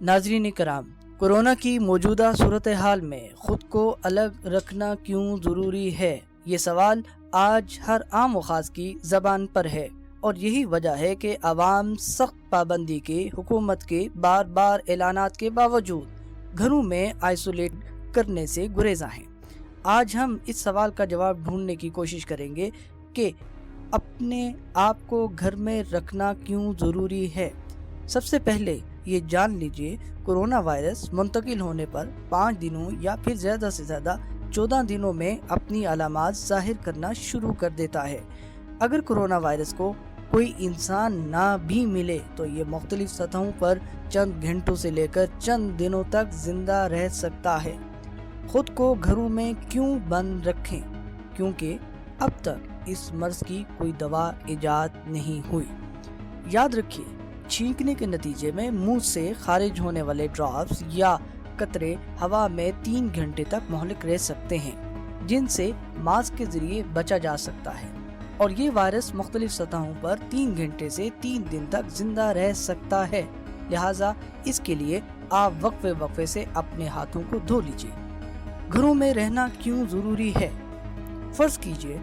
ناظرین کرام، کورونا کی موجودہ صورتحال میں خود کو الگ رکھنا کیوں ضروری ہے؟ یہ سوال آج ہر عام و خاص کی زبان پر ہے، اور یہی وجہ ہے کہ عوام سخت پابندی کے حکومت کے بار بار اعلانات کے باوجود گھروں میں آئسولیٹ کرنے سے گریزاں ہیں۔ آج ہم اس سوال کا جواب ڈھونڈنے کی کوشش کریں گے کہ اپنے آپ کو گھر میں رکھنا کیوں ضروری ہے۔ سب سے پہلے یہ جان لیجئے، کورونا وائرس منتقل ہونے پر 5 دنوں یا پھر زیادہ سے زیادہ 14 دنوں میں اپنی علامات ظاہر کرنا شروع کر دیتا ہے۔ اگر کورونا وائرس کو کوئی انسان نہ بھی ملے تو یہ مختلف سطحوں پر چند گھنٹوں سے لے کر چند دنوں تک زندہ رہ سکتا ہے۔ خود کو گھروں میں کیوں بند رکھیں؟ کیونکہ اب تک اس مرض کی کوئی دوا ایجاد نہیں ہوئی۔ یاد رکھیے، چھینکنے کے نتیجے میں منہ سے خارج ہونے والے ڈراپس یا قطرے ہوا میں 3 گھنٹے تک مہلک رہ سکتے ہیں، جن سے ماسک کے ذریعے بچا جا سکتا ہے، اور یہ وائرس مختلف سطحوں پر 3 گھنٹے سے 3 دن تک زندہ رہ سکتا ہے۔ لہٰذا اس کے لیے آپ وقفے سے اپنے ہاتھوں کو دھو لیجیے۔ گھروں میں رہنا کیوں ضروری ہے؟ فرض کیجئے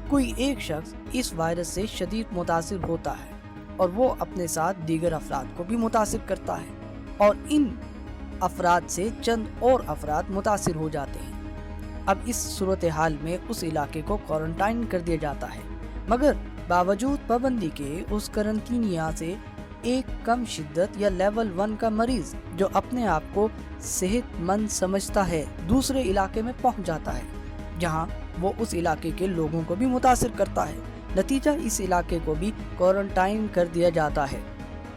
کوئی ایک شخص اس وائرس سے شدید متاثر ہوتا ہے اور وہ اپنے ساتھ دیگر افراد کو بھی متاثر کرتا ہے، اور ان افراد سے چند اور افراد متاثر ہو جاتے ہیں۔ اب اس صورتحال میں اس علاقے کو کوارنٹائن کر دیا جاتا ہے، مگر باوجود پابندی کے اس قرنطینیہ سے ایک کم شدت یا لیول 1 کا مریض جو اپنے آپ کو صحت مند سمجھتا ہے دوسرے علاقے میں پہنچ جاتا ہے، جہاں وہ اس علاقے کے لوگوں کو بھی متاثر کرتا ہے۔ نتیجہ اس علاقے کو بھی کوارنٹائن کر دیا جاتا ہے۔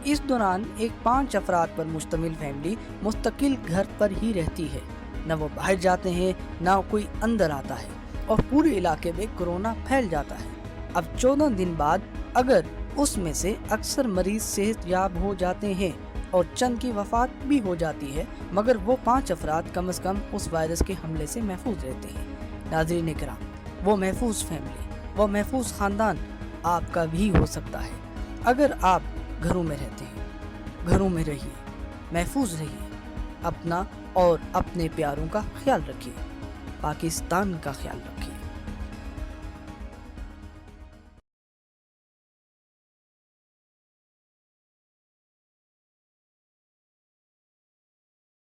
اس دوران ایک 5 افراد پر مشتمل فیملی مستقل گھر پر ہی رہتی ہے، نہ وہ باہر جاتے ہیں نہ کوئی اندر آتا ہے، اور پورے علاقے میں کورونا پھیل جاتا ہے۔ اب 14 دن بعد اگر اس میں سے اکثر مریض صحت یاب ہو جاتے ہیں اور چند کی وفات بھی ہو جاتی ہے، مگر وہ 5 افراد کم از کم اس وائرس کے حملے سے محفوظ رہتے ہیں۔ ناظرین کرام، وہ محفوظ فیملی، وہ محفوظ خاندان آپ کا بھی ہو سکتا ہے اگر آپ گھروں میں رہتے ہیں۔ گھروں میں رہیے، محفوظ رہیے، اپنا اور اپنے پیاروں کا خیال رکھیے، پاکستان کا خیال رکھیے۔